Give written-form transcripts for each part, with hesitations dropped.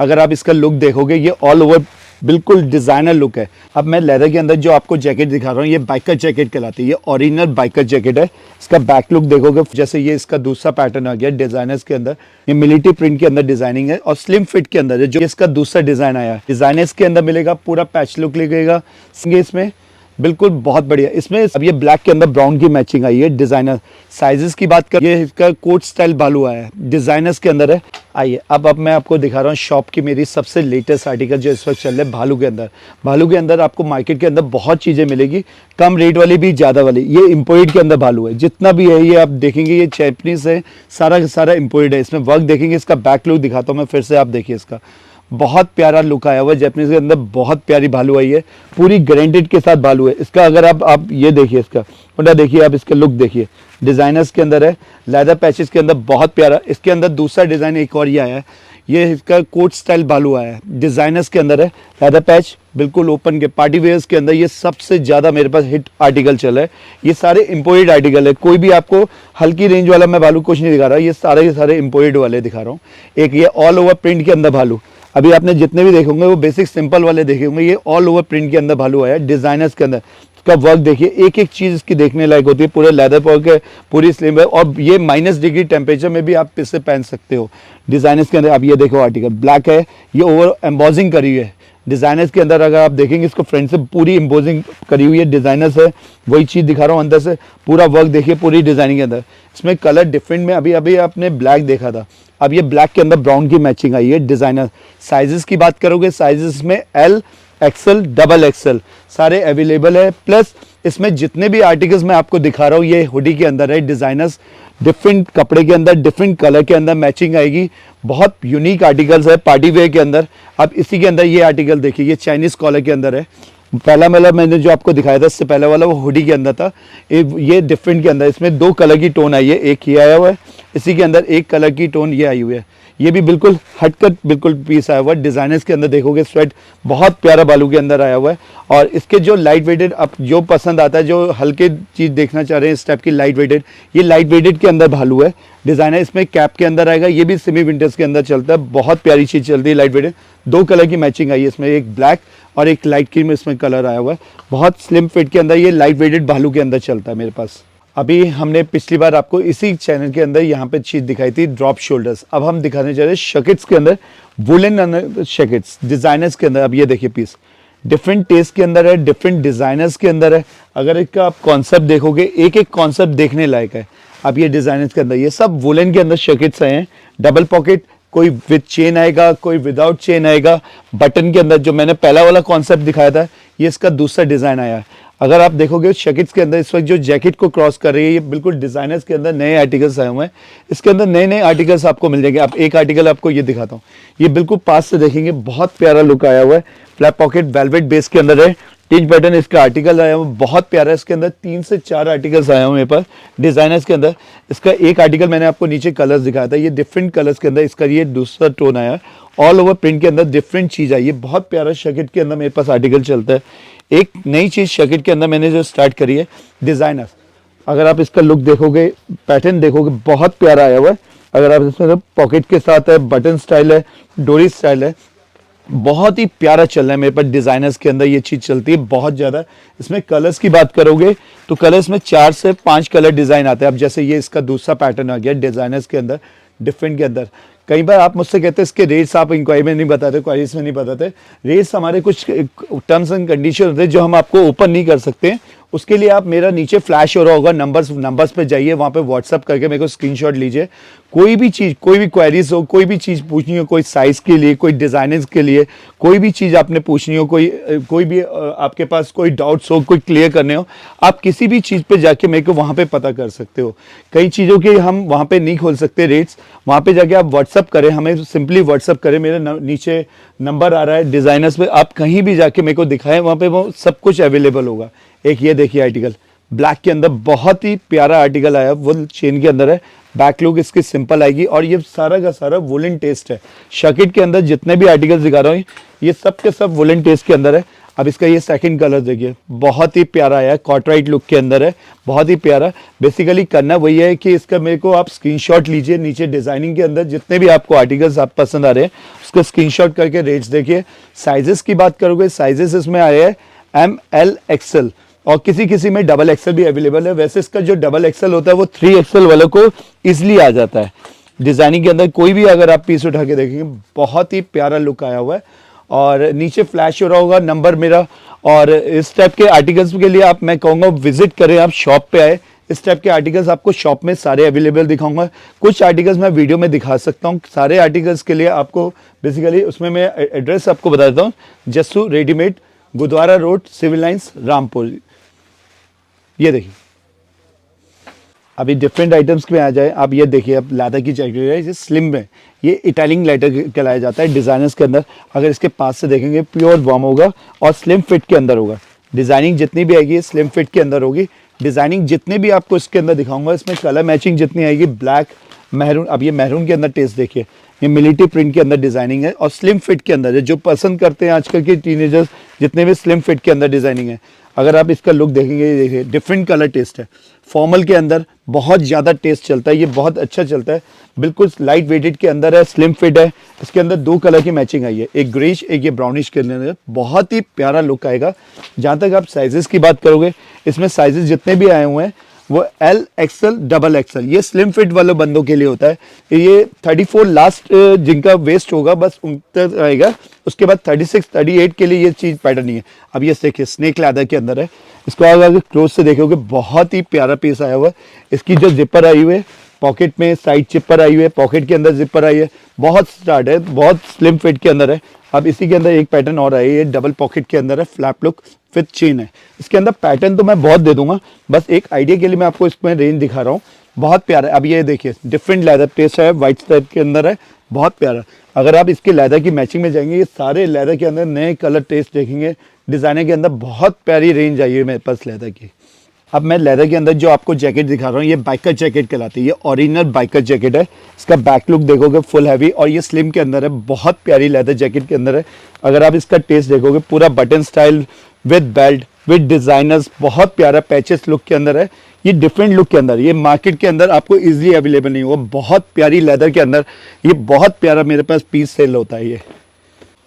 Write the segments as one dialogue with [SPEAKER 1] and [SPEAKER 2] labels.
[SPEAKER 1] अगर आप इसका लुक देखोगे ये ऑल ओवर बिल्कुल डिज़ाइनर लुक है। अब मैं लेदर के अंदर जो आपको जैकेट दिखा रहा हूँ ये बाइकर जैकेट कहलाती है, ये ओरिजिनल बाइकर जैकेट है। इसका बैक लुक देखोगे जैसे ये इसका दूसरा पैटर्न आ गया डिजाइनर्स के अंदर, ये मिलिट्री प्रिंट के अंदर डिजाइनिंग है और स्लिम फिट के अंदर है जो इसका दूसरा डिजाइन आया है। डिजाइनर्स के अंदर मिलेगा, पूरा पैच लुक लगेगा इसमें, बिल्कुल बहुत बढ़िया। इसमें अब ये ब्लैक के अंदर ब्राउन की मैचिंग आई है। डिजाइनर साइजेस की बात कर, ये इसका कोट स्टाइल बालू आया है, डिजाइनर्स के अंदर है। आइए अब मैं आपको दिखा रहा हूँ शॉप की मेरी सबसे लेटेस्ट आर्टिकल जो इस वक्त चल रहे हैं भालू के अंदर। भालू के अंदर आपको मार्केट के अंदर बहुत चीज़ें मिलेगी, कम रेट वाली भी, ज़्यादा वाली। ये इम्पोर्टेड के अंदर भालू है, जितना भी है ये आप देखेंगे ये जैपनीज है, सारा का सारा इम्पोर्टेड है। इसमें वर्क देखेंगे, इसका बैक लुक दिखाता हूँ मैं फिर से, आप देखिए इसका बहुत प्यारा लुक आया हुआ है। जैपनीज के अंदर बहुत प्यारी भालू आई है, पूरी ग्रेडेड के साथ भालू है। इसका अगर आप ये देखिए, इसका उल्टा देखिए, आप इसका लुक देखिए, डिजाइनर्स के अंदर है, लेदर पैचेस के अंदर बहुत प्यारा। इसके अंदर दूसरा डिजाइन एक और ये आया है, ये इसका कोट स्टाइल भालू आया है, डिजाइनर्स के अंदर है, लेदर पैच बिल्कुल ओपन के पार्टी वेयर्स के अंदर। ये सबसे ज्यादा मेरे पास हिट आर्टिकल चल रहा है, ये सारे इंपोर्टेड आर्टिकल है। कोई भी आपको हल्की रेंज वाला मैं भालू कुछ नहीं दिखा रहा, ये सारे इंपोर्टेड वाले दिखा रहा हूँ। एक ये ऑल ओवर प्रिंट के अंदर भालू, अभी आपने जितने भी देखेंगे वो बेसिक सिंपल वाले देखे होंगे, ये ऑल ओवर प्रिंट के अंदर भालू आया है। डिजाइनर्स के अंदर इसका वर्क देखिए, एक एक चीज इसकी देखने लायक होती है, पूरे लेदर पर के पूरी स्लिम है और ये -डिग्री टेम्परेचर में भी आप इससे पहन सकते हो। डिजाइनर्स के अंदर आप ये देखो आर्टिकल ब्लैक है, ये ओवर एम्बोजिंग करी हुई है। डिजाइनर्स के अंदर अगर आप देखेंगे इसको फ्रंट से पूरी एम्बोजिंग करी हुई है, डिजाइनर्स है, वही चीज दिखा रहा हूँ अंदर से, पूरा वर्क देखिए पूरी डिजाइनिंग के अंदर। इसमें कलर डिफरेंट में अभी आपने ब्लैक देखा था, अब ये ब्लैक के अंदर ब्राउन की मैचिंग आई है। डिजाइनर साइजेस की बात करोगे, साइजेस में एल, एक्सएल, डबल एक्सएल सारे अवेलेबल है। प्लस इसमें जितने भी आर्टिकल्स मैं आपको दिखा रहा हूँ ये हुडी के अंदर है, डिजाइनर्स डिफरेंट कपड़े के अंदर, डिफरेंट कलर के अंदर मैचिंग आएगी, बहुत यूनिक आर्टिकल्स है पार्टी वेयर के अंदर। अब इसी के अंदर ये आर्टिकल देखिए, ये चाइनीज कॉलर के अंदर है। पहला मतलब मैंने जो आपको दिखाया था इससे पहले वाला वो हुडी के अंदर था, ये डिफरेंट के अंदर। इसमें 2 कलर की टोन आई है, एक ये आया हुआ है, इसी के अंदर एक कलर की टोन ये आई हुई है। ये भी बिल्कुल हटकट बिल्कुल पीस आया हुआ है। डिजाइनर्स के अंदर देखोगे स्वेट बहुत प्यारा बालू के अंदर आया हुआ है। और इसके जो लाइट वेटेड, अब जो पसंद आता है, जो हल्के चीज देखना चाह रहे हैं इस टाइप की लाइट वेटेड, ये लाइट वेटेड के अंदर भालू है। डिजाइनर इसमें कैप के अंदर आएगा, ये भी सेमी विंटर्स के अंदर चलता है, बहुत प्यारी चीज चलती है लाइट वेटेड। 2 कलर की मैचिंग आई है इसमें, एक ब्लैक और एक लाइट क्रीम इसमें कलर आया हुआ है। बहुत स्लिम फिट के अंदर ये लाइट वेटेड भालू के अंदर चलता है मेरे पास। अभी हमने पिछली बार आपको इसी चैनल के अंदर यहाँ पे चीज दिखाई थी ड्रॉप शोल्डर्स, अब हम दिखाने जा रहे हैं शर्ट्स के अंदर, वुलन शर्ट्स डिजाइनर्स के अंदर। अब ये देखिए पीस डिफरेंट टेस्ट के अंदर है, डिफरेंट डिजाइनर्स के अंदर है। अगर इसका आप कॉन्सेप्ट देखोगे, एक एक कॉन्सेप्ट देखने लायक है। अब ये डिजाइनर्स के अंदर ये सब वुलन के अंदर शर्ट्स आए हैं, डबल पॉकेट, कोई विद चेन आएगा, कोई विदाउट चेन आएगा। बटन के अंदर जो मैंने पहला वाला कॉन्सेप्ट दिखाया था ये इसका दूसरा डिजाइन आया है। अगर आप देखोगे शर्ट्स के अंदर इस वक्त जो जैकेट को क्रॉस कर रही है, ये बिल्कुल डिजाइनर्स के अंदर नए आर्टिकल्स आए हुए हैं। इसके अंदर नए नए आर्टिकल्स आपको मिल जाएंगे। आप एक आर्टिकल आपको ये दिखाता हूँ, ये बिल्कुल पास से देखेंगे, बहुत प्यारा लुक आया हुआ है। फ्लैप पॉकेट वेलवेट बेस के अंदर है, टिच बटन इसका आर्टिकल आया हुआ बहुत प्यारा है। इसके अंदर 3 से 4 आर्टिकल्स आए हुए मेरे पास डिजाइनर्स के अंदर। इसका एक आर्टिकल मैंने आपको नीचे कलर्स दिखाया था, ये डिफरेंट कलर्स के अंदर इसका ये दूसरा टोन आया, ऑल ओवर प्रिंट के अंदर डिफरेंट चीज आई है। बहुत प्यारा शर्ट के अंदर मेरे पास आर्टिकल चलता है। एक नई चीज शर्ट के अंदर मैंने जो स्टार्ट करी है डिजाइनर, अगर आप इसका लुक देखोगे, पैटर्न देखोगे, बहुत प्यारा आया हुआ है। अगर आप इसमें पॉकेट के साथ है, बटन स्टाइल है, डोरी स्टाइल है, बहुत ही प्यारा चल रहा है मेरे पास। डिजाइनर्स के अंदर ये चीज चलती है बहुत ज्यादा। इसमें कलर्स की बात करोगे तो कलर्स में 4 से 5 कलर डिजाइन आते हैं। अब जैसे ये इसका दूसरा पैटर्न आ गया डिजाइनर्स के अंदर, डिफरेंट के अंदर। कई बार आप मुझसे कहते हैं इसके रेट्स आप इंक्वायरी में नहीं बताते, क्वारीज में नहीं बताते। रेट्स हमारे कुछ टर्म्स एंड कंडीशन होते हैं जो हम आपको ओपन नहीं कर सकते। उसके लिए आप मेरा नीचे फ्लैश हो रहा होगा नंबर्स पे जाइए, वहाँ पे व्हाट्सअप करके मेरे को स्क्रीनशॉट लीजिए। कोई भी चीज़, कोई भी क्वेरीज हो, कोई भी चीज़ पूछनी हो, कोई साइज़ के लिए, कोई डिज़ाइनर्स के लिए, कोई भी चीज़ आपने पूछनी हो, कोई भी आपके पास कोई डाउट्स हो, कोई क्लियर करने हो, आप किसी भी चीज़ पे जाके मेरे को वहाँ पे पता कर सकते हो। कई चीज़ों के हम वहाँ पे नहीं खोल सकते रेट्स, वहाँ पे जाके आप व्हाट्सअप करें, हमें सिंपली व्हाट्सअप करें। मेरे नीचे नंबर आ रहा है डिज़ाइनर्स पे, आप कहीं भी जाके मेरे को दिखाएं, वहाँ पे वो सब कुछ अवेलेबल होगा। एक ये देखिए आर्टिकल ब्लैक के अंदर, बहुत ही प्यारा आर्टिकल आया, वो चेन के अंदर है। बैक लुक इसकी सिंपल आएगी और ये सारा का सारा वुलन टेस्ट है। शर्ट के अंदर जितने भी आर्टिकल्स दिखा रहा हूँ ये सब के सब वुलन टेस्ट के अंदर है। अब इसका ये सेकंड कलर देखिए, बहुत ही प्यारा है, कॉटराइट लुक के अंदर है, बहुत ही प्यारा। बेसिकली करना वही है कि इसका मेरे को आप स्क्रीनशॉट लीजिए, नीचे डिजाइनिंग के अंदर जितने भी आपको आर्टिकल्स आप पसंद आ रहे हैं उसको स्क्रीनशॉट करके रेट्स देखिए। साइजेस की बात करोगे, साइजेस इसमें आए हैं ML XL और किसी किसी में डबल एक्सल भी अवेलेबल है। वैसे इसका जो डबल एक्सल होता है वो 3XL वालों को इजिली आ जाता है। डिजाइनिंग के अंदर कोई भी अगर आप पीस उठा के देखेंगे बहुत ही प्यारा लुक आया हुआ है और नीचे फ्लैश हो रहा होगा नंबर मेरा। और इस टाइप के आर्टिकल्स के लिए आप, मैं कहूँगा विजिट करें, आप शॉप पे आए। इस टाइप के आर्टिकल्स आपको शॉप में सारे अवेलेबल दिखाऊंगा। कुछ आर्टिकल्स मैं वीडियो में दिखा सकता हूँ। सारे आर्टिकल्स के लिए आपको बेसिकली उसमें मैं एड्रेस आपको बता देता हूँ, Jassu readymade, Gurudwara Road, Civil Lines, Rampur. ये देखिए, अभी डिफरेंट आइटम्स में आ जाए। आप ये देखिए, अब लेदर की जैकेट है, ये स्लिम में, ये इटालियन लेदर कहलाया जाता है डिजाइनर्स के अंदर। अगर इसके पास से देखेंगे प्योर वार्म होगा और स्लिम फिट के अंदर होगा। डिजाइनिंग जितनी भी आएगी स्लिम फिट के अंदर होगी। डिजाइनिंग जितने भी आपको इसके अंदर दिखाऊंगा, इसमें कलर मैचिंग जितनी आएगी, ब्लैक, मैरून। अब ये मैरून के अंदर टेस्ट देखिए, ये मिलिट्री प्रिंट के अंदर डिजाइनिंग है और स्लिम फिट के अंदर है। जो पसंद करते हैं आजकल के टीनेजर्स, जितने भी स्लिम फिट के अंदर डिजाइनिंग है। अगर आप इसका लुक देखेंगे, देखिए डिफरेंट कलर टेस्ट है। फॉर्मल के अंदर बहुत ज़्यादा टेस्ट चलता है, ये बहुत अच्छा चलता है। बिल्कुल लाइट वेटेड के अंदर है, स्लिम फिट है। इसके अंदर 2 कलर की मैचिंग आई है, एक ग्रेश, एक ये ब्राउनिश के अंदर। बहुत ही प्यारा लुक आएगा। जहाँ तक आप साइजेस की बात करोगे, इसमें साइजेस जितने भी आए हुए हैं वो L XL डबल XL, ये स्लिम फिट वाले बंदों के लिए होता है। ये 34 लास्ट जिनका वेस्ट होगा बस उन तक आएगा। उसके बाद 36 38 के लिए ये चीज़ पैटर्न नहीं है। अब ये देखिए स्नेक लेदर के अंदर है। इसको अगर क्लोज से देखोगे बहुत ही प्यारा पीस आया हुआ है। इसकी जो जिपर आई हुई है, पॉकेट में साइड जिपर आई हुई है, पॉकेट के अंदर जिपर आई है, बहुत स्टार्ट है, बहुत स्लिम फिट के अंदर है। अब इसी के अंदर एक पैटर्न और आई है, डबल पॉकेट के अंदर है, फ्लैप लुक विथ चेन है। इसके अंदर पैटर्न तो मैं बहुत दे दूंगा, बस एक आइडिया के लिए मैं आपको इसमें रेंज दिखा रहा हूँ। बहुत प्यारा है। अब ये देखिए डिफरेंट लेदर टेस्ट है, व्हाइट स्ट्राइप के अंदर है, बहुत प्यारा। अगर आप इसके लेदर की मैचिंग में जाएंगे, ये सारे लेदर के अंदर नए कलर टेस्ट देखेंगे। डिजाइनर के अंदर बहुत प्यारी रेंज आई है मेरे पास लेदर की। अब मैं लेदर के अंदर जो आपको जैकेट दिखा रहा हूँ, ये बाइकर जैकेट कहलाती है। ये ओरिजिनल बाइकर जैकेट है। इसका बैक लुक देखोगे फुल हैवी और ये स्लिम के अंदर है, बहुत प्यारी लेदर जैकेट के अंदर है। अगर आप इसका टेस्ट देखोगे, पूरा button style with belt with designers, बहुत प्यारा पैचेस लुक के अंदर है। ये डिफरेंट लुक के अंदर, ये मार्केट के अंदर आपको इजीली अवेलेबल नहीं होगा। बहुत प्यारी लेदर के अंदर ये बहुत प्यारा मेरे पास पीस सेल होता है ये।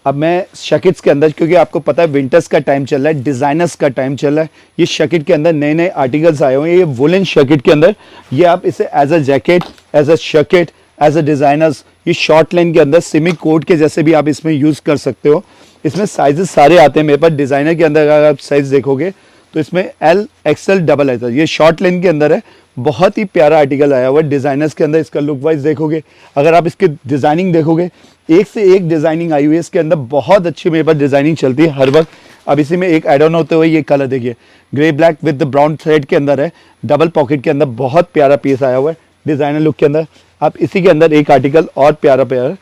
[SPEAKER 1] अब मैं शकीट्स के अंदर, क्योंकि आपको पता है विंटर्स का टाइम चल रहा है, डिजाइनर्स का टाइम चल रहा है, ये शकीट के अंदर नए नए आर्टिकल्स आए हुए हैं। ये वुलन शकीट के अंदर, ये आप इसे as a jacket, as a shacket, as a designers, ये शॉर्ट लाइन के अंदर सेमी कोट के जैसे भी आप इसमें यूज कर सकते हो। इसमें साइजेस सारे आते हैं मेरे पास। डिजाइनर के अंदर अगर आप साइज देखोगे तो इसमें L XL डबल XL, ये शॉर्ट लाइन के अंदर है। बहुत ही प्यारा आर्टिकल आया हुआ है डिजाइनर्स के अंदर। इसका लुक वाइज देखोगे, अगर आप इसकी डिजाइनिंग देखोगे, एक से एक डिजाइनिंग आई हुई है इसके अंदर। बहुत अच्छी मेरे पास डिजाइनिंग चलती है हर वक्त। अब इसी में एक एड ऑन होते हुए ये कलर देखिए, grey black with brown thread के अंदर है, डबल पॉकेट के अंदर, बहुत प्यारा पीस आया हुआ है डिजाइनर लुक के अंदर। अब इसी के अंदर एक आर्टिकल और प्यारा प्यारा,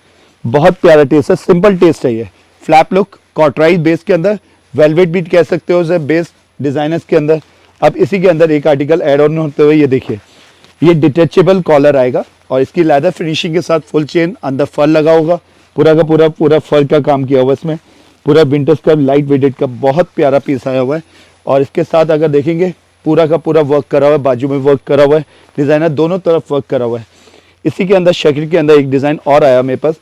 [SPEAKER 1] बहुत प्यारा टेस्ट है, सिंपल टेस्ट है ये। फ्लैप लुक, कॉटराइज बेस के अंदर, वेलवेट बीट कह सकते हो उसे, बेस डिजाइनर्स के अंदर। अब इसी के अंदर एक आर्टिकल ऐड ऑन होते हुए ये देखिए, ये डिटेचेबल कॉलर आएगा और इसकी लेदर फिनिशिंग के साथ फुल चेन, अंदर फर लगा होगा, पूरा का पूरा फर का काम किया हुआ इसमें, पूरा विंटर्स का लाइट वेटेड का बहुत प्यारा पीस आया हुआ है। और इसके साथ अगर देखेंगे पूरा का पूरा वर्क करा हुआ है, बाजू में वर्क करा हुआ है, डिजाइनर दोनों तरफ वर्क करा हुआ है। इसी के अंदर शकील के अंदर एक डिजाइन और आया मेरे पास,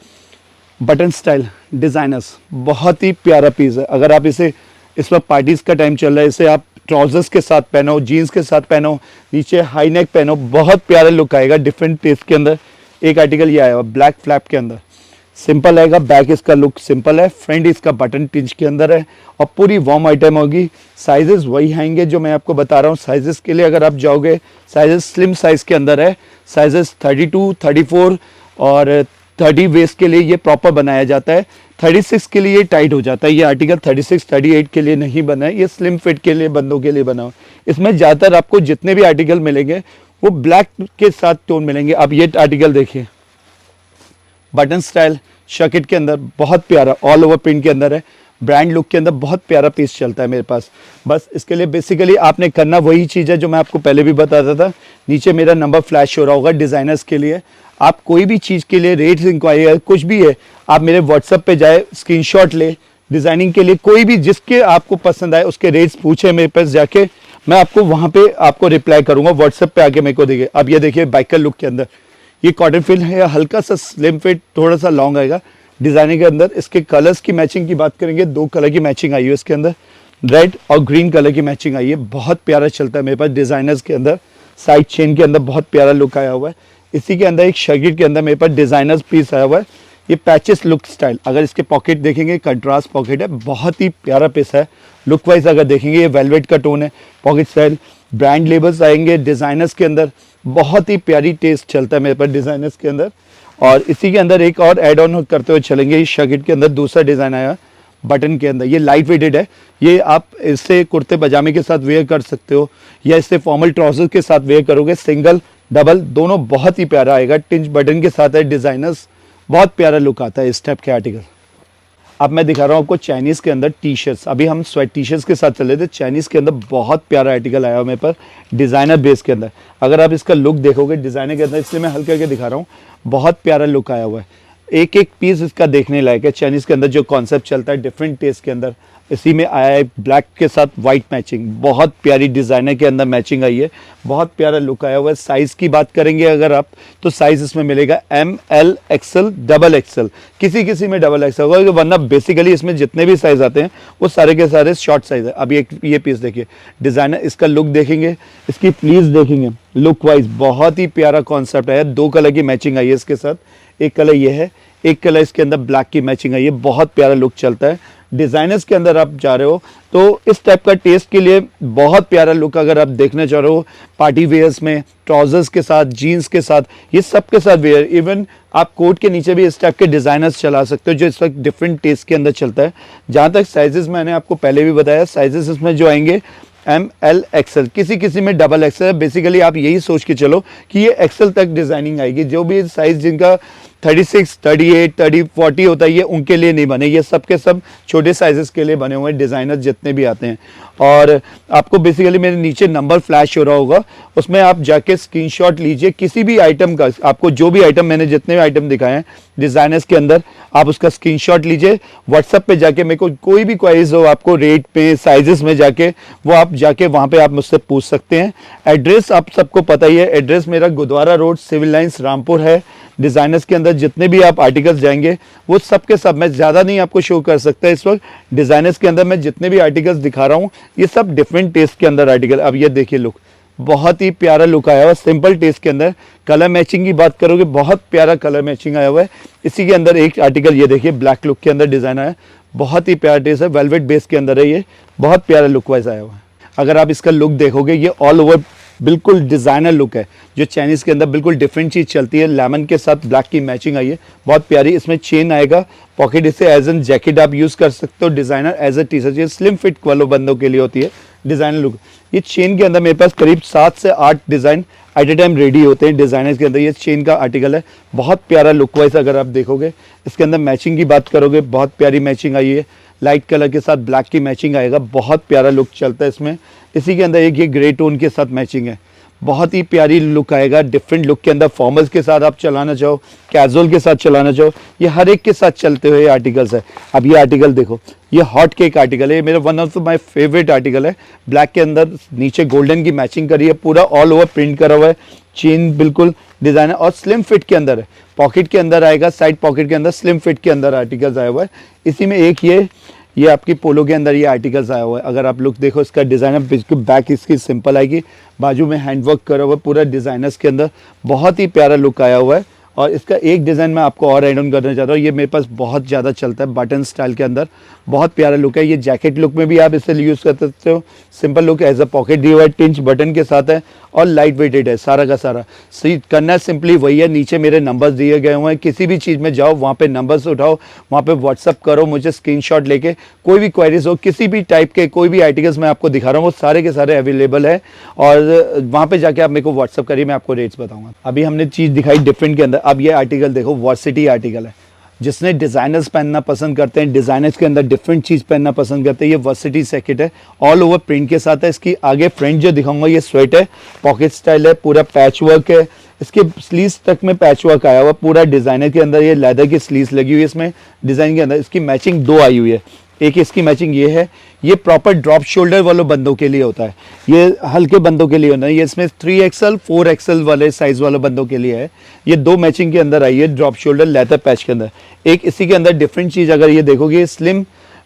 [SPEAKER 1] बटन स्टाइल डिजाइनर्स, बहुत ही प्यारा पीस है। अगर आप इसे, इस वक्त पार्टीज का टाइम चल रहा है, इसे आप ट्राउजर्स के साथ पहनो, जीन्स के साथ पहनो, नीचे हाई नेक पहनो, बहुत प्यारा लुक आएगा डिफरेंट टेस्ट के अंदर। एक आर्टिकल ये आया हुआ ब्लैक फ्लैप के अंदर, सिंपल आएगा, बैक इसका लुक सिंपल है, फ्रंट इसका बटन टिंच के अंदर है और पूरी वार्म आइटम होगी। साइजेस वही आएंगे जो मैं आपको बता रहा हूँ। साइजेस के लिए अगर आप जाओगे, साइजेस स्लिम साइज के अंदर है, साइजेस 32, 34 और 30 वेस्ट के लिए ये प्रॉपर बनाया जाता है। 36 के लिए ये टाइट हो जाता है। ये आर्टिकल 36, 38 के लिए नहीं बना है, ये स्लिम फिट के लिए बंदों के लिए बना हो। इसमें ज़्यादातर आपको जितने भी आर्टिकल मिलेंगे वो ब्लैक के साथ टोन मिलेंगे। अब ये आर्टिकल देखिए, बटन स्टाइल शकीट के अंदर, बहुत प्यारा ऑल ओवर प्रिंट के अंदर है, ब्रांड लुक के अंदर बहुत प्यारा पीस चलता है मेरे पास। बस इसके लिए बेसिकली आपने करना वही चीज़ है जो मैं आपको पहले भी बताता था। नीचे मेरा नंबर फ्लैश हो रहा होगा डिज़ाइनर्स के लिए। आप कोई भी चीज़ के लिए रेट इंक्वायरी है, कुछ भी है, आप मेरे व्हाट्सएप पे जाए, स्क्रीनशॉट ले, डिजाइनिंग के लिए कोई भी जिसके आपको पसंद आए उसके रेट्स पूछे मेरे पास जाके, मैं आपको वहां पे आपको रिप्लाई करूंगा, व्हाट्सएप पे आके मेरे को देखिए। अब ये देखिए बाइकर लुक के अंदर ये कॉटन फिल है, हल्का सा स्लिम फिट, थोड़ा सा लॉन्ग आएगा डिजाइनिंग के अंदर। इसके कलर्स की मैचिंग की बात करेंगे, 2 कलर की मैचिंग आई है इसके अंदर, रेड और ग्रीन कलर की मैचिंग आई है। बहुत प्यारा चलता है मेरे पास डिजाइनर्स के अंदर, साइड चेन के अंदर बहुत प्यारा लुक आया हुआ है। इसी के अंदर एक शर्ट के अंदर मेरे पास डिजाइनर्स पीस आया हुआ है, ये पैचेस लुक स्टाइल। अगर इसके पॉकेट देखेंगे कंट्रास्ट पॉकेट है, बहुत ही प्यारा पीस है लुक वाइज। अगर देखेंगे ये वेलवेट का टोन है, पॉकेट स्टाइल, ब्रांड लेबल्स आएंगे डिजाइनर्स के अंदर, बहुत ही प्यारी टेस्ट चलता है मेरे पास डिजाइनर्स के अंदर। और इसी के अंदर एक और एड ऑन करते हुए चलेंगे, इस शर्ट के अंदर दूसरा डिजाइन आया बटन के अंदर, ये लाइट वेटेड है, ये आप इससे कुर्ते पजामे के साथ वेयर कर सकते हो या इससे फॉर्मल ट्राउजर के साथ वेयर करोगे, सिंगल डबल दोनों बहुत ही प्यारा आएगा। टिंच बटन के साथ है डिजाइनर्स, बहुत प्यारा लुक आता है इस टाइप के आर्टिकल। अब मैं दिखा रहा हूँ आपको चाइनीज़ के अंदर टी शर्ट्स, अभी हम स्वेट टी शर्ट्स के साथ चले थे, चाइनीज़ के अंदर बहुत प्यारा आर्टिकल आया हुआ मेरे पर डिज़ाइनर बेस के अंदर। अगर आप इसका लुक देखोगे डिज़ाइनर के अंदर, इसलिए मैं हल्के हल्के दिखा रहा हूँ, बहुत प्यारा लुक आया हुआ है। एक एक पीस इसका देखने लायक है। चाइनीज़ के अंदर जो कॉन्सेप्ट चलता है डिफरेंट टेस्ट के अंदर, इसी में आया है ब्लैक के साथ वाइट मैचिंग, बहुत प्यारी डिज़ाइनर के अंदर मैचिंग आई है, बहुत प्यारा लुक आया हुआ है। साइज़ की बात करेंगे अगर आप, तो साइज़ इसमें मिलेगा M, L, XL, double XL, किसी किसी में डबल XL होगा, वरना बेसिकली इसमें जितने भी साइज़ आते हैं वो सारे के सारे शॉर्ट साइज़ है। अब ये पीस देखिए डिज़ाइनर, इसका लुक देखेंगे, इसकी प्लीज देखेंगे, लुक वाइज बहुत ही प्यारा कॉन्सेप्ट है। 2 कलर की मैचिंग आई है इसके साथ, एक कलर ये है, एक कलर इसके अंदर ब्लैक की मैचिंग आई है, बहुत प्यारा लुक चलता है। डिज़ाइनर्स के अंदर आप जा रहे हो तो इस टाइप का टेस्ट के लिए बहुत प्यारा लुक अगर आप देखना चाह रहे हो, पार्टी वेयर्स में ट्राउजर्स के साथ, जीन्स के साथ, ये सब के साथ वेयर, इवन आप कोट के नीचे भी इस टाइप के डिज़ाइनर्स चला सकते हो जो इस वक्त डिफरेंट टेस्ट के अंदर चलता है। जहाँ तक साइजेस मैंने आपको पहले भी बताया, साइजेस इसमें जो आएंगे M, L, XL, किसी किसी में डबल XL है। बेसिकली आप यही सोच के चलो कि ये XL तक डिज़ाइनिंग आएगी। जो भी साइज़ जिनका 36, 38, 30, 40 होता है, ये उनके लिए नहीं बने, ये सब के सब छोटे साइजेस के लिए बने हुए हैं डिज़ाइनर जितने भी आते हैं। और आपको बेसिकली मेरे नीचे नंबर फ्लैश हो रहा होगा, उसमें आप जाके स्क्रीनशॉट लीजिए किसी भी आइटम का, आपको जो भी आइटम मैंने जितने भी आइटम दिखाए हैं डिज़ाइनर्स के अंदर, आप उसका स्क्रीनशॉट लीजिए, व्हाट्सएप पे जाके मेरे को कोई भी क्वेरीज हो आपको रेट पे, साइजेस में जाके, वो आप जाके वहाँ पे आप मुझसे पूछ सकते हैं। एड्रेस आप सबको पता ही है, एड्रेस मेरा Gurudwara Road, Civil Lines, Rampur है। डिज़ाइनर्स के अंदर जितने भी आप आर्टिकल्स जाएंगे वो सब के सब, मैं ज़्यादा नहीं आपको शो कर सकता इस वक्त। डिज़ाइनर्स के अंदर मैं जितने भी आर्टिकल्स दिखा रहा हूँ ये सब डिफरेंट टेस्ट के अंदर आर्टिकल। अब ये देखिए लुक, बहुत ही प्यारा लुक आया हुआ है सिंपल टेस्ट के अंदर। कलर मैचिंग की बात करोगे, बहुत प्यारा कलर मैचिंग आया हुआ है। इसी के अंदर एक आर्टिकल ये देखिए ब्लैक लुक के अंदर डिज़ाइन आया है, बहुत ही प्यारा टेस्ट है, वेलवेट बेस के अंदर है, ये बहुत प्यारा लुक वाइज आया हुआ है। अगर आप इसका लुक देखोगे ये ऑल ओवर बिल्कुल डिज़ाइनर लुक है, जो चाइनीज़ के अंदर बिल्कुल डिफरेंट चीज़ चलती है। लेमन के साथ ब्लैक की मैचिंग आई है, बहुत प्यारी। इसमें चेन आएगा, पॉकेट, इसे एज एन जैकेट आप यूज़ कर सकते हो, designer as a T shirt, ये स्लिम फिट वालों बंदों के लिए होती है डिज़ाइनर लुक। ये चेन के अंदर मेरे पास करीब 7 से 8 design at a time ready होते हैं डिज़ाइनर्स के अंदर। ये चेन का आर्टिकल है, बहुत प्यारा लुक वाइज अगर आप देखोगे। इसके अंदर मैचिंग की बात करोगे, बहुत प्यारी मैचिंग आई है, लाइट कलर के साथ ब्लैक की मैचिंग आएगा, बहुत प्यारा लुक चलता है इसमें। इसी के अंदर एक ये ग्रे टोन के साथ मैचिंग है, बहुत ही प्यारी लुक आएगा। डिफरेंट लुक के अंदर फॉर्मल्स के साथ आप चलाना चाहो, कैजुअल के साथ चलाना चाहो, ये हर एक के साथ चलते हुए आर्टिकल्स है। अब ये आर्टिकल देखो, ये हॉट केक आर्टिकल है, मेरा one of my favourite article है। ब्लैक के अंदर नीचे गोल्डन की मैचिंग करी है, पूरा ऑल ओवर प्रिंट करा हुआ है, चेन बिल्कुल डिज़ाइन है और स्लिम फिट के अंदर है। पॉकेट के अंदर आएगा, साइड पॉकेट के अंदर स्लिम फिट के अंदर आर्टिकल्स आया हुआ है। इसी में एक ये आपकी पोलो के अंदर ये आर्टिकल्स आया हुआ है। अगर आप लुक देखो, इसका डिज़ाइनर बिल्कुल बैक इसकी सिंपल आएगी, बाजू में हैंडवर्क करा हुआ है पूरा डिज़ाइनर्स के अंदर, बहुत ही प्यारा लुक आया हुआ है। और इसका एक डिज़ाइन मैं आपको और ऐड ऑन करना चाहता हूँ, ये मेरे पास बहुत ज़्यादा चलता है बटन स्टाइल के अंदर, बहुत प्यारा लुक है। ये जैकेट लुक में भी आप इसे यूज़ कर सकते हो, simple look as a pocket दिया हुआ है, टिंच बटन के साथ है और लाइट वेटेड है सारा का सारा। सही करना सिंपली वही है, नीचे मेरे नंबर्स दिए गए हुए हैं, किसी भी चीज़ में जाओ वहाँ पे नंबर्स उठाओ, वहाँ पे व्हाट्सअप करो मुझे स्क्रीनशॉट लेके, कोई भी क्वेरीज हो किसी भी टाइप के, कोई भी आर्टिकल्स मैं आपको दिखा रहा हूँ वो सारे के सारे अवेलेबल है। और वहाँ पे जाके आप मेरे को व्हाट्सअप करिए, मैं आपको रेट्स बताऊँगा। अभी हमने चीज़ दिखाई डिफरेंट के अंदर, अब ये आर्टिकल देखो, वर्सिटी आर्टिकल है। जिसने डिज़ाइनर्स पहनना पसंद करते हैं, डिज़ाइनर्स के अंदर डिफरेंट चीज़ पहनना पसंद करते हैं, ये वर्सिटी जैकेट है, ऑल ओवर प्रिंट के साथ है। इसकी आगे फ्रंट जो दिखाऊंगा ये स्वेट है, पॉकेट स्टाइल है, पूरा पैच वर्क है, इसके स्लीव्स तक में पैच वर्क आया हुआ पूरा डिज़ाइनर के अंदर। ये लेदर की स्लीव्स लगी हुई है इसमें डिज़ाइन के अंदर, इसकी मैचिंग 2 आई हुई है, एक इसकी मैचिंग ये है। ये प्रॉपर ड्रॉप शोल्डर वालों बंदों के लिए होता है, ये हल्के बंदों के लिए होना है। ये इसमें 3XL 4XL वाले साइज वालों बंदों के लिए है। ये 2 मैचिंग के अंदर आई है ड्रॉप शोल्डर लेदर पैच के अंदर। एक इसी के अंदर डिफरेंट चीज़ अगर ये देखोगे, स्लिम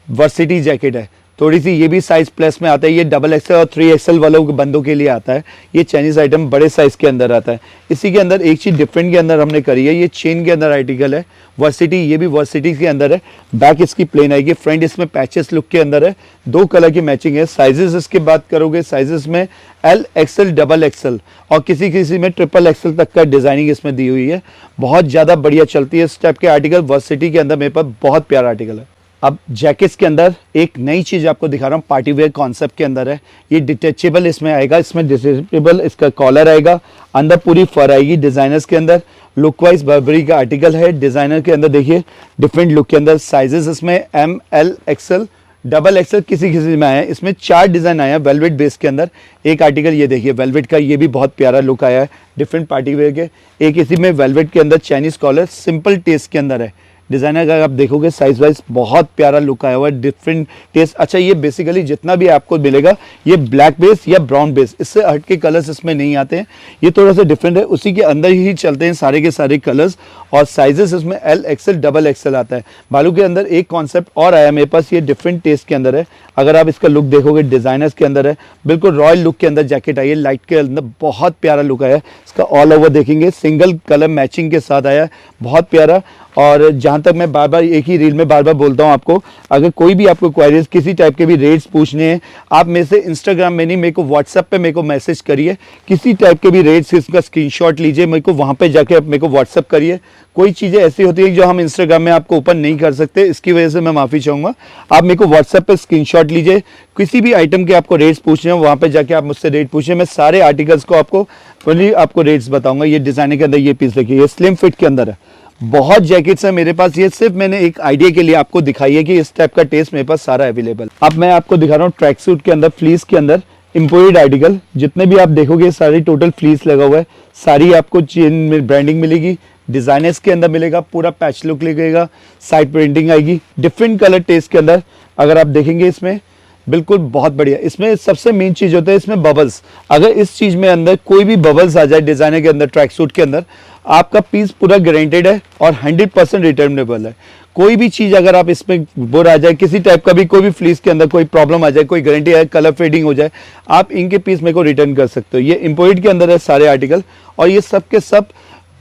[SPEAKER 1] वर्सिटी जैकेट है, थोड़ी सी ये भी साइज प्लस में आता है। ये XXL और 3XL वालों के बंदों के लिए आता है। ये चाइनीज आइटम बड़े साइज के अंदर आता है। इसी के अंदर एक चीज डिफरेंट के अंदर हमने करी है, ये चेन के अंदर आर्टिकल है वर्सिटी, ये भी वर्सिटी के अंदर है। बैक इसकी प्लेन आएगी, फ्रंट इसमें पैचेस लुक के अंदर है। 2 कलर की मैचिंग है। साइजेस इसके बात करोगे, साइजेस में L, XL, XXL और किसी किसी में XXL तक का डिजाइनिंग इसमें दी हुई है। बहुत ज्यादा बढ़िया चलती है इस टाइप के आर्टिकल। वर्सिटी के अंदर मेरे पास बहुत प्यारा आर्टिकल है। अब जैकेट्स के अंदर एक नई चीज़ आपको दिखा रहा हूँ, पार्टी वेयर कॉन्सेप्ट के अंदर है। ये डिटेचेबल इसमें आएगा, इसमें डिटेचेबल इसका कॉलर आएगा, अंदर पूरी फर आएगी डिजाइनर्स के अंदर। लुक वाइज बर्बरी का आर्टिकल है। डिजाइनर के अंदर देखिए डिफरेंट लुक के अंदर साइजेस इसमें M, L, XL, XXL किसी किसी में आया है। इसमें 4 डिजाइन आया है वेलवेट बेस के अंदर। एक आर्टिकल ये देखिए वेलवेट का, ये भी बहुत प्यारा लुक आया है डिफरेंट पार्टी वेयर के। एक इसी में वेलवेट के अंदर चाइनीज कॉलर सिंपल टेस्ट के अंदर है। डिज़ाइनर का आप देखोगे साइज वाइज बहुत प्यारा लुक आया हुआ है, डिफरेंट टेस्ट। अच्छा, ये बेसिकली जितना भी आपको मिलेगा ये ब्लैक बेस या ब्राउन बेस, इससे हट के कलर्स इसमें नहीं आते हैं। ये थोड़ा सा डिफरेंट है, उसी के अंदर ही चलते हैं सारे के सारे कलर्स। और साइजेस इसमें L, XL, XXL आता है। बालू के अंदर एक कॉन्सेप्ट और आया मेरे पास, ये डिफरेंट टेस्ट के अंदर है। अगर आप इसका लुक देखोगे डिजाइनर्स के अंदर है, बिल्कुल रॉयल लुक के अंदर जैकेट आई है। लाइट के अंदर बहुत प्यारा लुक आया है। इसका ऑल ओवर देखेंगे सिंगल कलर मैचिंग के साथ आया है, बहुत प्यारा। और जहाँ तक मैं बार बार एक ही रील में बार बार बोलता हूँ आपको, अगर कोई भी आपको क्वेरीज किसी टाइप के भी रेट्स पूछने हैं, आप मेरे से इंस्टाग्राम में नहीं, मेरे को व्हाट्सएप पे मेरे को मैसेज करिए। किसी टाइप के भी रेट्स इसका स्क्रीनशॉट लीजिए, मेरे को वहाँ पे जाके आप मेरे को व्हाट्सएप करिए। कोई चीज़ें ऐसी होती है जो हम इंस्टाग्राम में आपको ओपन नहीं कर सकते, इसकी वजह से मैं माफ़ी चाहूँगा। आप मेरे को व्हाट्सएप पे स्क्रीनशॉट लीजिए, किसी भी आइटम के आपको रेट्स पूछने हैं वहाँ पे जाके आप मुझसे रेट पूछिए। मैं सारे आर्टिकल्स को आपको रेट्स बताऊँगा। ये डिज़ाइनर के अंदर ये पीस देखिए, ये स्लिम फिट के अंदर है। बहुत जैकेट्स है मेरे पास, ये सिर्फ मैंने एक आइडिया के लिए आपको दिखाई है कि इस टाइप का टेस्ट मेरे पास सारा अवेलेबल। अब मैं आपको दिखा रहा हूँ ट्रैक सूट के अंदर फ्लीस के अंदर इम्पोर्टेड आर्टिकल। जितने भी आप देखोगे सारी टोटल फ्लीस लगा हुआ है। सारी आपको चेन में ब्रांडिंग मिलेगी, डिजाइनर्स के अंदर मिलेगा, पूरा पैच लुक लगेगा, साइड प्रिंटिंग आएगी डिफरेंट कलर टेस्ट के अंदर। अगर आप देखेंगे इसमें बिल्कुल बहुत बढ़िया। इसमें सबसे मेन चीज होता है इसमें बबल्स। अगर इस चीज में अंदर कोई भी बबल्स आ जाए डिजाइनर के अंदर ट्रैक सूट के अंदर, आपका पीस पूरा गारंटेड है और 100% रिटर्नेबल है। कोई भी चीज अगर आप इसमें बोर आ जाए, किसी टाइप का भी कोई भी फ्लीस के अंदर कोई प्रॉब्लम आ जाए, कोई गारंटी है कलर फेडिंग हो जाए, आप इनके पीस मेरे को रिटर्न कर सकते हो। ये इम्पोर्टेड के अंदर है सारे आर्टिकल और ये सब के सब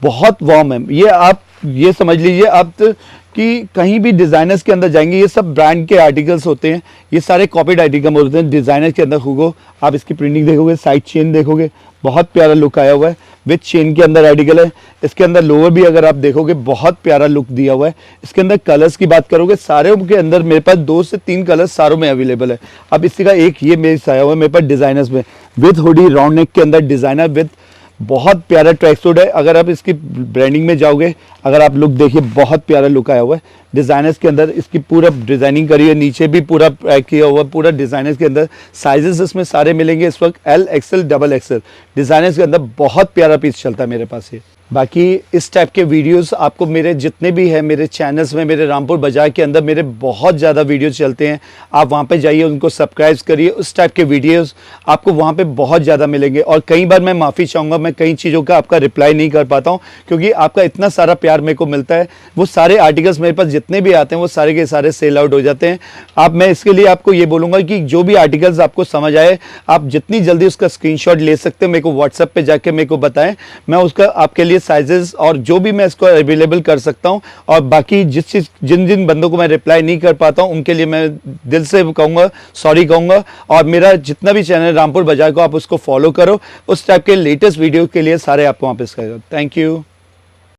[SPEAKER 1] बहुत वार्म है। ये आप ये समझ लीजिए आप कि कहीं भी डिजाइनर्स के अंदर जाएंगे, ये सब ब्रांड के आर्टिकल्स होते हैं, ये सारे कॉपीड आर्टिकल होते हैं डिजाइनर के अंदर। हुगो आप इसकी प्रिंटिंग देखोगे, साइड चेन देखोगे, बहुत प्यारा लुक आया हुआ है विथ चेन के अंदर आर्टिकल है। इसके अंदर लोअर भी अगर आप देखोगे बहुत प्यारा लुक दिया हुआ है। इसके अंदर कलर्स की बात करोगे, सारे के अंदर मेरे पास 2 से 3 कलर्स सारों में अवेलेबल है। अब इसी का एक ये मेरे आया हुआ है मेरे पास डिजाइनर्स में, विथ हुडी राउंड नेक के अंदर डिजाइनर विथ बहुत प्यारा ट्रैक सूट है। अगर आप इसकी ब्रांडिंग में जाओगे, अगर आप लुक देखिए बहुत प्यारा लुक आया हुआ है। डिजाइनर्स के अंदर इसकी पूरा डिजाइनिंग करी है, नीचे भी पूरा पैक किया हुआ पूरा डिजाइनर्स के अंदर। साइजेस इसमें सारे मिलेंगे इस वक्त L, XL, XXL। डिजाइनर्स के अंदर बहुत प्यारा पीस चलता है मेरे पास ये। बाकी इस टाइप के वीडियोस आपको मेरे जितने भी है मेरे चैनल्स में, मेरे रामपुर बाजार के अंदर मेरे बहुत ज़्यादा वीडियोस चलते हैं। आप वहाँ पे जाइए, उनको सब्सक्राइब करिए, उस टाइप के वीडियोस आपको वहाँ पे बहुत ज़्यादा मिलेंगे। और कई बार मैं माफ़ी चाहूँगा, मैं कई चीज़ों का आपका रिप्लाई नहीं कर पाता हूँ क्योंकि आपका इतना सारा प्यार मेरे को मिलता है। वो सारे आर्टिकल्स मेरे पास जितने भी आते हैं वो सारे के सारे सेल आउट हो जाते हैं। आप मैं इसके लिए आपको ये बोलूँगा कि जो भी आर्टिकल्स आपको समझ आए, आप जितनी जल्दी उसका स्क्रीनशॉट ले सकते हैं, मेरे को व्हाट्सएप पे जाके मेरे को बताएं। मैं उसका आपके लिए साइजेस और जो भी मैं इसको अवेलेबल कर सकता हूं। और बाकी जिन बंदों को मैं रिप्लाई नहीं कर पाता हूं उनके लिए मैं दिल से कहूँगा, सॉरी कहूँगा। और मेरा जितना भी चैनल रामपुर बाजार को आप उसको फॉलो करो, उस टाइप के लेटेस्ट वीडियो के लिए सारे आपको वापस करेगा। Thank you.